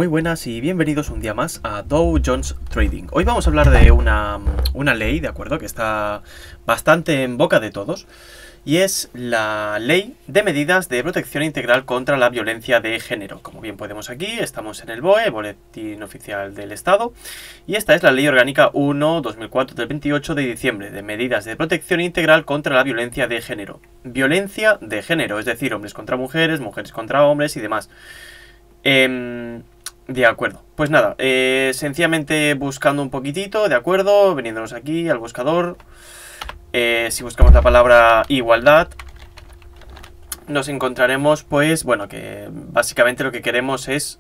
Muy buenas y bienvenidos un día más a Dow Jones Trading. Hoy vamos a hablar de una ley, ¿de acuerdo? Que está bastante en boca de todos. Y es la Ley de Medidas de Protección Integral contra la Violencia de Género. Como bien podemos aquí, estamos en el BOE, Boletín Oficial del Estado. Y esta es la Ley Orgánica 1/2004 del 28 de diciembre de Medidas de Protección Integral contra la Violencia de Género. Violencia de género, es decir, hombres contra mujeres, mujeres contra hombres y demás. De acuerdo, pues nada, sencillamente buscando un poquitito, de acuerdo, veniéndonos aquí al buscador. Si buscamos la palabra igualdad, nos encontraremos, pues, bueno, que básicamente lo que queremos es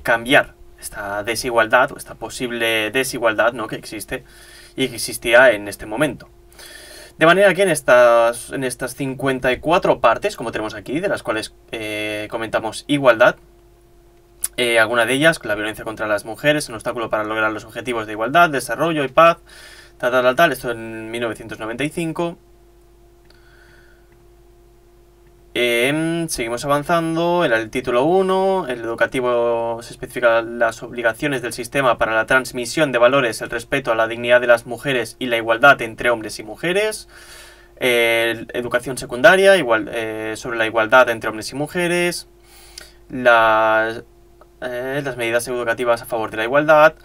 cambiar esta desigualdad, o esta posible desigualdad, ¿no?, que existe y que existía en este momento. De manera que en estas 54 partes, como tenemos aquí, de las cuales comentamos igualdad, alguna de ellas, la violencia contra las mujeres, un obstáculo para lograr los objetivos de igualdad, desarrollo y paz, tal, esto en 1995. Seguimos avanzando. En el título 1, el educativo se especifican las obligaciones del sistema para la transmisión de valores, el respeto a la dignidad de las mujeres y la igualdad entre hombres y mujeres. Educación secundaria, sobre la igualdad entre hombres y mujeres. Las medidas educativas a favor de la igualdad.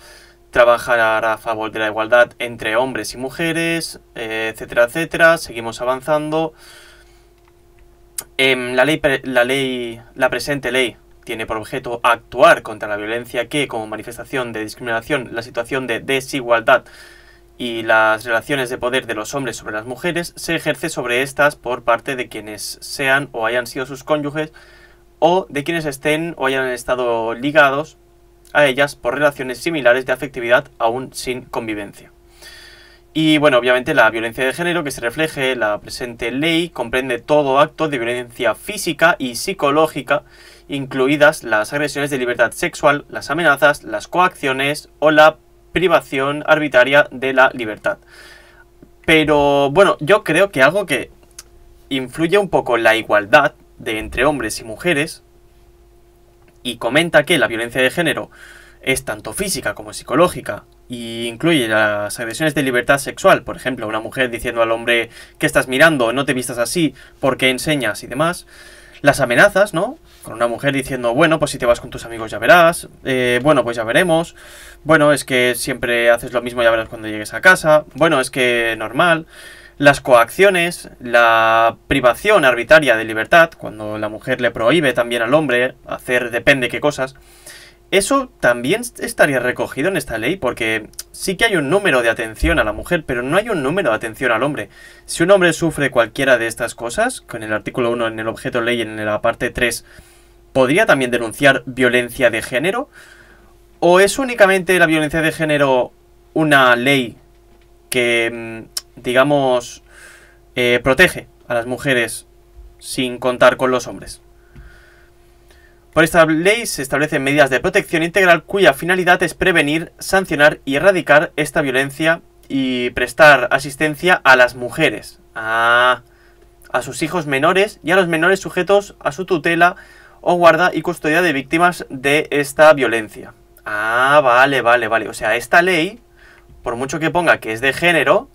Trabajar a favor de la igualdad entre hombres y mujeres, etcétera, etcétera. Seguimos avanzando. La presente ley tiene por objeto actuar contra la violencia que, como manifestación de discriminación, la situación de desigualdad y las relaciones de poder de los hombres sobre las mujeres se ejerce sobre estas por parte de quienes sean o hayan sido sus cónyuges o de quienes estén o hayan estado ligados a ellas por relaciones similares de afectividad aún sin convivencia. Y bueno, obviamente la violencia de género que se refleje en la presente ley comprende todo acto de violencia física y psicológica, incluidas las agresiones de libertad sexual, las amenazas, las coacciones o la privación arbitraria de la libertad. Pero bueno, yo creo que algo que influye un poco en la igualdad de entre hombres y mujeres, y comenta que la violencia de género es tanto física como psicológica y incluye las agresiones de libertad sexual, por ejemplo, una mujer diciendo al hombre que estás mirando, no te vistas así, porque enseñas y demás. Las amenazas, ¿no? Con una mujer diciendo, bueno, pues si te vas con tus amigos ya verás, bueno, pues ya veremos, bueno, es que siempre haces lo mismo, ya verás cuando llegues a casa, bueno, es que normal. Las coacciones, la privación arbitraria de libertad, cuando la mujer le prohíbe también al hombre hacer depende qué cosas. Eso también estaría recogido en esta ley, porque sí que hay un número de atención a la mujer, pero no hay un número de atención al hombre. Si un hombre sufre cualquiera de estas cosas, con el artículo 1 en el objeto ley en la parte 3, ¿podría también denunciar violencia de género? ¿O es únicamente la violencia de género una ley que, digamos, protege a las mujeres sin contar con los hombres? Por esta ley se establecen medidas de protección integral cuya finalidad es prevenir, sancionar y erradicar esta violencia y prestar asistencia a las mujeres, a sus hijos menores y a los menores sujetos a su tutela o guarda y custodia de víctimas de esta violencia. Vale. O sea, esta ley, por mucho que ponga que es de género,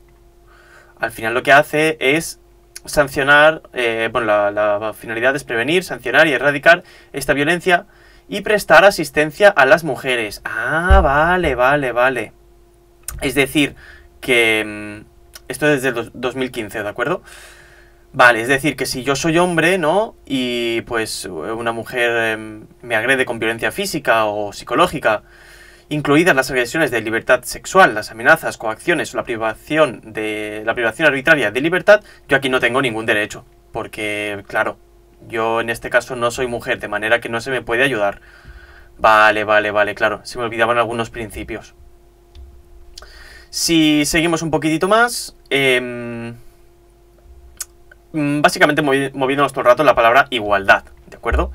al final lo que hace es sancionar, la finalidad es prevenir, sancionar y erradicar esta violencia y prestar asistencia a las mujeres. Vale. Es decir, que esto es desde el 2015, ¿de acuerdo? Vale, es decir, que si yo soy hombre, ¿no? Y pues una mujer me agrede con violencia física o psicológica, incluidas las agresiones de libertad sexual, las amenazas, coacciones o la privación arbitraria de libertad, yo aquí no tengo ningún derecho, porque, claro, yo en este caso no soy mujer, de manera que no se me puede ayudar. Vale, claro, se me olvidaban algunos principios. Si seguimos un poquitito más, básicamente moviéndonos todo el rato en la palabra igualdad, ¿de acuerdo?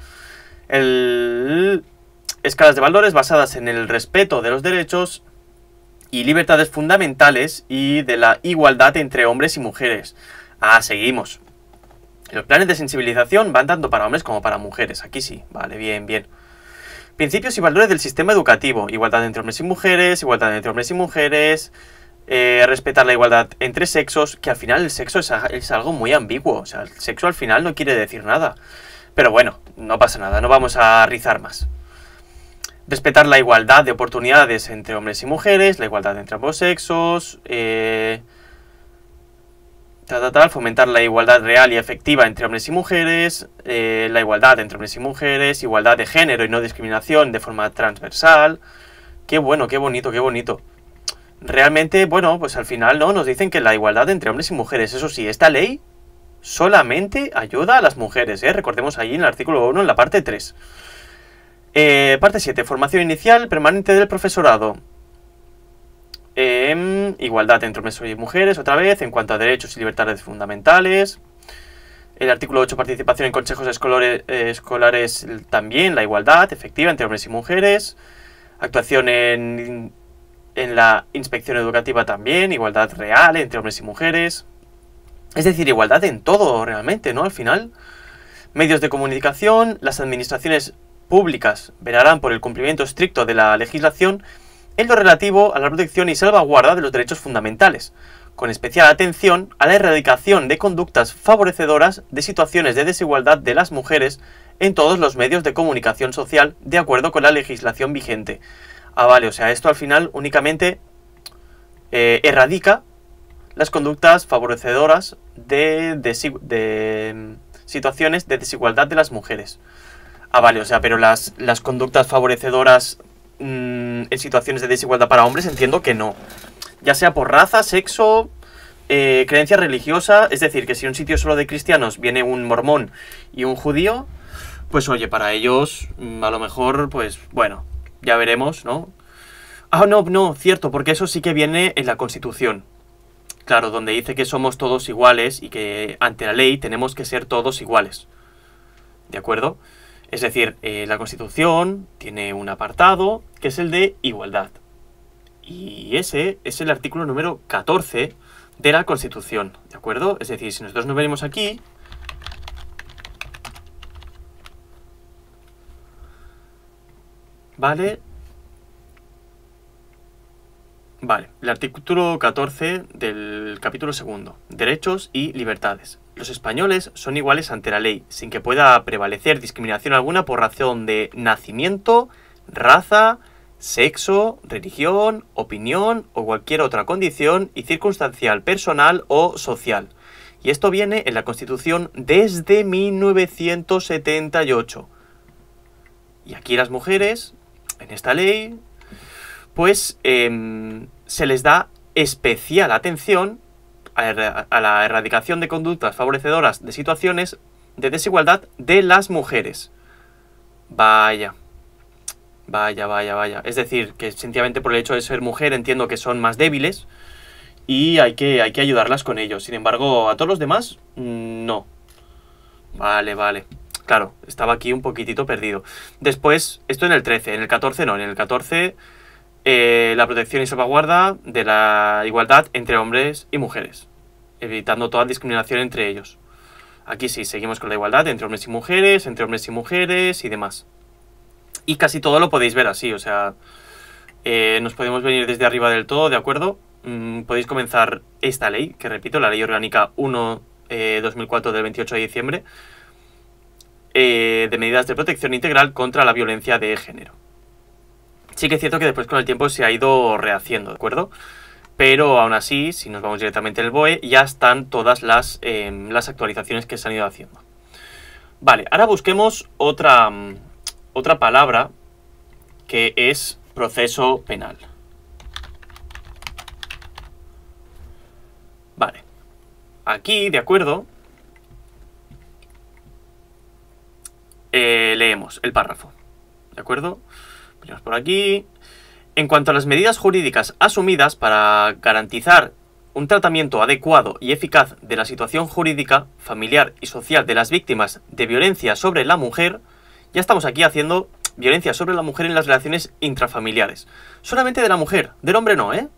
Escalas de valores basadas en el respeto de los derechos y libertades fundamentales y de la igualdad entre hombres y mujeres. Seguimos. Los planes de sensibilización van tanto para hombres como para mujeres. Aquí sí, vale, bien, bien. Principios y valores del sistema educativo. Igualdad entre hombres y mujeres, igualdad entre hombres y mujeres, respetar la igualdad entre sexos, que al final el sexo es algo muy ambiguo. O sea, el sexo al final no quiere decir nada. Pero bueno, no pasa nada, no vamos a rizar más. Respetar la igualdad de oportunidades entre hombres y mujeres, la igualdad entre ambos sexos, fomentar la igualdad real y efectiva entre hombres y mujeres, la igualdad entre hombres y mujeres, igualdad de género y no discriminación de forma transversal. Qué bueno, qué bonito, qué bonito. Realmente, bueno, pues al final, ¿no? Nos dicen que la igualdad entre hombres y mujeres. Eso sí, esta ley solamente ayuda a las mujeres, ¿eh? Recordemos ahí en el artículo 1, en la parte 3. Parte 7. Formación inicial permanente del profesorado. Igualdad entre hombres y mujeres, otra vez, en cuanto a derechos y libertades fundamentales. El artículo 8, participación en consejos escolares también, la igualdad efectiva entre hombres y mujeres. Actuación en la inspección educativa también, igualdad real entre hombres y mujeres. Es decir, igualdad en todo realmente, ¿no? Al final, medios de comunicación, las administraciones públicas velarán por el cumplimiento estricto de la legislación en lo relativo a la protección y salvaguarda de los derechos fundamentales, con especial atención a la erradicación de conductas favorecedoras de situaciones de desigualdad de las mujeres en todos los medios de comunicación social, de acuerdo con la legislación vigente. Ah, vale, o sea, esto al final únicamente erradica las conductas favorecedoras de situaciones de desigualdad de las mujeres. Ah, vale, o sea, pero las conductas favorecedoras en situaciones de desigualdad para hombres entiendo que no. Ya sea por raza, sexo, creencia religiosa, es decir, que si un sitio solo de cristianos viene un mormón y un judío, pues oye, para ellos a lo mejor, pues bueno, ya veremos, ¿no? Ah, no, cierto, porque eso sí que viene en la Constitución. Claro, donde dice que somos todos iguales y que ante la ley tenemos que ser todos iguales. ¿De acuerdo? Es decir, la Constitución tiene un apartado que es el de igualdad. Y ese es el artículo número 14 de la Constitución. ¿De acuerdo? Es decir, si nosotros nos venimos aquí, ¿vale? Vale, el artículo 14 del capítulo 2. Derechos y libertades. Los españoles son iguales ante la ley, sin que pueda prevalecer discriminación alguna por razón de nacimiento, raza, sexo, religión, opinión o cualquier otra condición y circunstancial personal o social. Y esto viene en la Constitución desde 1978. Y aquí las mujeres, en esta ley, pues se les da especial atención a la erradicación de conductas favorecedoras de situaciones de desigualdad de las mujeres. Vaya. Es decir, que sencillamente por el hecho de ser mujer entiendo que son más débiles y hay que ayudarlas con ello. Sin embargo, a todos los demás, no. Vale. Claro, estaba aquí un poquitito perdido. Después, esto en el 13, en el 14 no, en el 14... la protección y salvaguarda de la igualdad entre hombres y mujeres, evitando toda discriminación entre ellos. Aquí sí, seguimos con la igualdad entre hombres y mujeres y demás. Y casi todo lo podéis ver así, o sea, nos podemos venir desde arriba del todo, ¿de acuerdo? Podéis comenzar esta ley, que repito, la Ley Orgánica 1-2004 del 28 de diciembre, de medidas de protección integral contra la violencia de género. Sí que es cierto que después con el tiempo se ha ido rehaciendo, ¿de acuerdo? Pero aún así, si nos vamos directamente al BOE, ya están todas las actualizaciones que se han ido haciendo. Vale, ahora busquemos otra palabra que es proceso penal. Vale, aquí, de acuerdo, leemos el párrafo, ¿de acuerdo? Venimos por aquí. En cuanto a las medidas jurídicas asumidas para garantizar un tratamiento adecuado y eficaz de la situación jurídica, familiar y social de las víctimas de violencia sobre la mujer, ya estamos aquí haciendo violencia sobre la mujer en las relaciones intrafamiliares. Solamente de la mujer, del hombre no, ¿eh?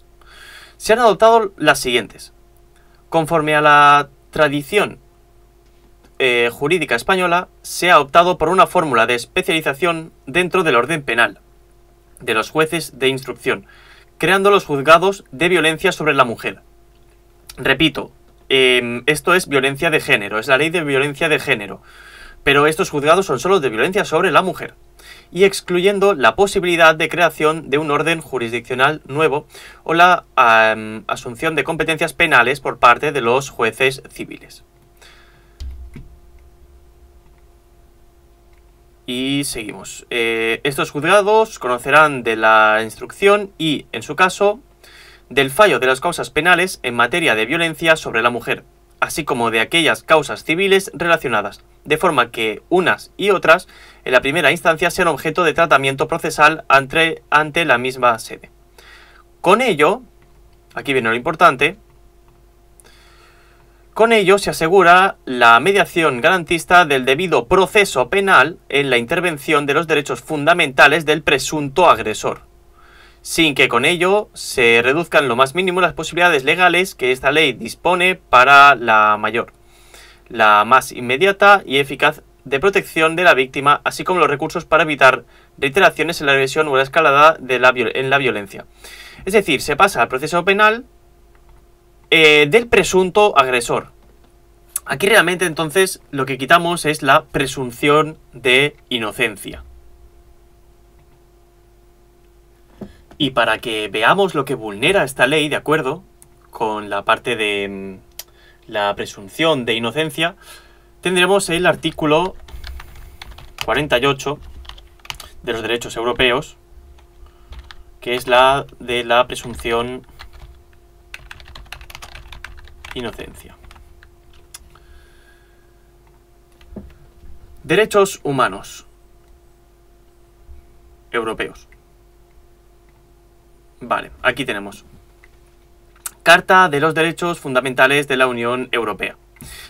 Se han adoptado las siguientes. Conforme a la tradición jurídica española se ha optado por una fórmula de especialización dentro del orden penal de los jueces de instrucción, creando los juzgados de violencia sobre la mujer. Repito, esto es violencia de género, es la ley de violencia de género, pero estos juzgados son solo de violencia sobre la mujer, y excluyendo la posibilidad de creación de un orden jurisdiccional nuevo o la asunción de competencias penales por parte de los jueces civiles. Y seguimos. Estos juzgados conocerán de la instrucción y, en su caso, del fallo de las causas penales en materia de violencia sobre la mujer, así como de aquellas causas civiles relacionadas, de forma que unas y otras, en la primera instancia, sean objeto de tratamiento procesal ante la misma sede. Con ello, aquí viene lo importante, con ello se asegura la mediación garantista del debido proceso penal en la intervención de los derechos fundamentales del presunto agresor, sin que con ello se reduzcan lo más mínimo las posibilidades legales que esta ley dispone para la mayor, la más inmediata y eficaz de protección de la víctima, así como los recursos para evitar reiteraciones en la agresión o la escalada en la violencia. Es decir, se pasa al proceso penal del presunto agresor. Aquí realmente entonces lo que quitamos es la presunción de inocencia. Y para que veamos lo que vulnera esta ley, de acuerdo con la parte de la presunción de inocencia, tendremos el artículo 48 de los derechos europeos, que es la de la presunción inocencia. Derechos humanos europeos. Vale, aquí tenemos Carta de los Derechos Fundamentales de la Unión Europea.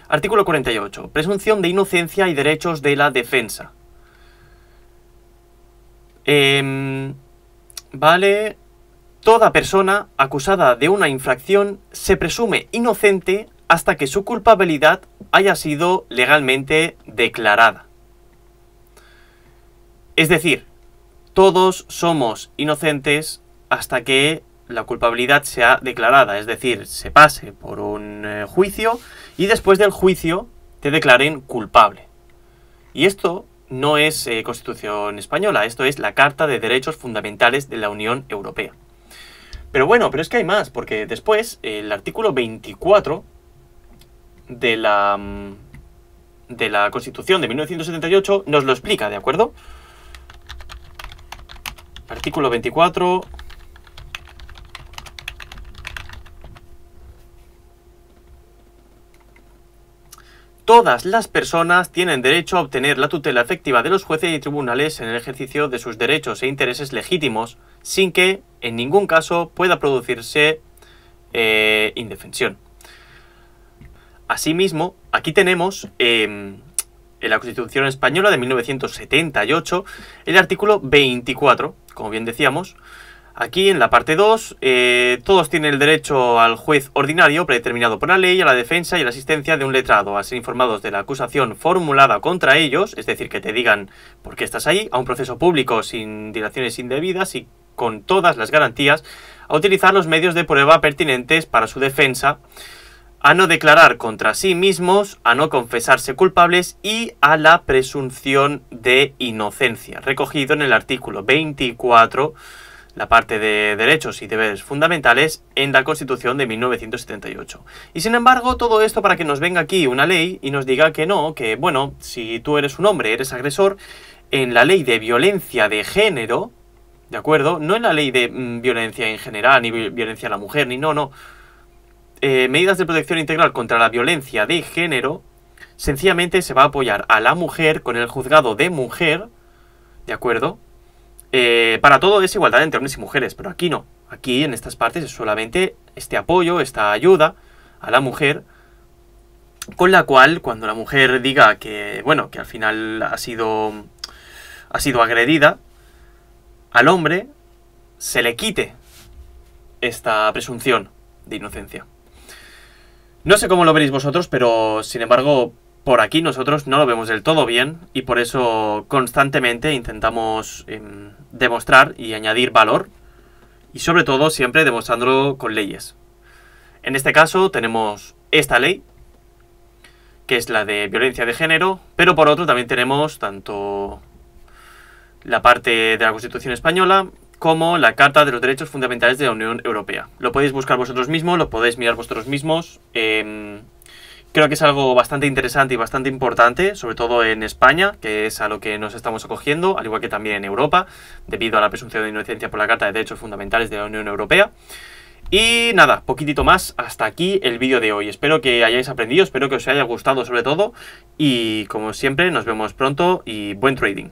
Artículo 48. Presunción de inocencia y derechos de la defensa. Vale. Toda persona acusada de una infracción se presume inocente hasta que su culpabilidad haya sido legalmente declarada. Es decir, todos somos inocentes hasta que la culpabilidad sea declarada, es decir, se pase por un juicio y después del juicio te declaren culpable. Y esto no es Constitución española, esto es la Carta de Derechos Fundamentales de la Unión Europea. Pero bueno, pero es que hay más, porque después el artículo 24 de la Constitución de 1978 nos lo explica, ¿de acuerdo? Artículo 24... Todas las personas tienen derecho a obtener la tutela efectiva de los jueces y tribunales en el ejercicio de sus derechos e intereses legítimos, sin que, en ningún caso, pueda producirse indefensión. Asimismo, aquí tenemos, en la Constitución Española de 1978, el artículo 24, como bien decíamos. Aquí en la parte 2, todos tienen el derecho al juez ordinario predeterminado por la ley, a la defensa y a la asistencia de un letrado, a ser informados de la acusación formulada contra ellos, es decir, que te digan por qué estás ahí, a un proceso público sin dilaciones indebidas y con todas las garantías, a utilizar los medios de prueba pertinentes para su defensa, a no declarar contra sí mismos, a no confesarse culpables y a la presunción de inocencia, recogido en el artículo 24, la parte de derechos y deberes fundamentales en la Constitución de 1978. Y sin embargo, todo esto para que nos venga aquí una ley y nos diga que no, que bueno, si tú eres un hombre, eres agresor, en la ley de violencia de género, ¿de acuerdo? No en la ley de violencia en general, ni violencia a la mujer, ni no. Medidas de protección integral contra la violencia de género, sencillamente se va a apoyar a la mujer con el juzgado de mujer, ¿de acuerdo? Para todo es igualdad entre hombres y mujeres, pero aquí no. Aquí en estas partes es solamente este apoyo, esta ayuda a la mujer, con la cual cuando la mujer diga que, bueno, que al final ha sido agredida, al hombre se le quite esta presunción de inocencia. No sé cómo lo veréis vosotros, pero sin embargo por aquí nosotros no lo vemos del todo bien y por eso constantemente intentamos demostrar y añadir valor y sobre todo siempre demostrándolo con leyes. En este caso tenemos esta ley, que es la de violencia de género, pero por otro también tenemos tanto la parte de la Constitución española como la Carta de los Derechos Fundamentales de la Unión Europea. Lo podéis buscar vosotros mismos, lo podéis mirar vosotros mismos. Creo que es algo bastante interesante y bastante importante, sobre todo en España, que es a lo que nos estamos acogiendo, al igual que también en Europa, debido a la presunción de inocencia por la Carta de Derechos Fundamentales de la Unión Europea. Y nada, poquitito más, hasta aquí el vídeo de hoy. Espero que hayáis aprendido, espero que os haya gustado sobre todo, y como siempre nos vemos pronto y buen trading.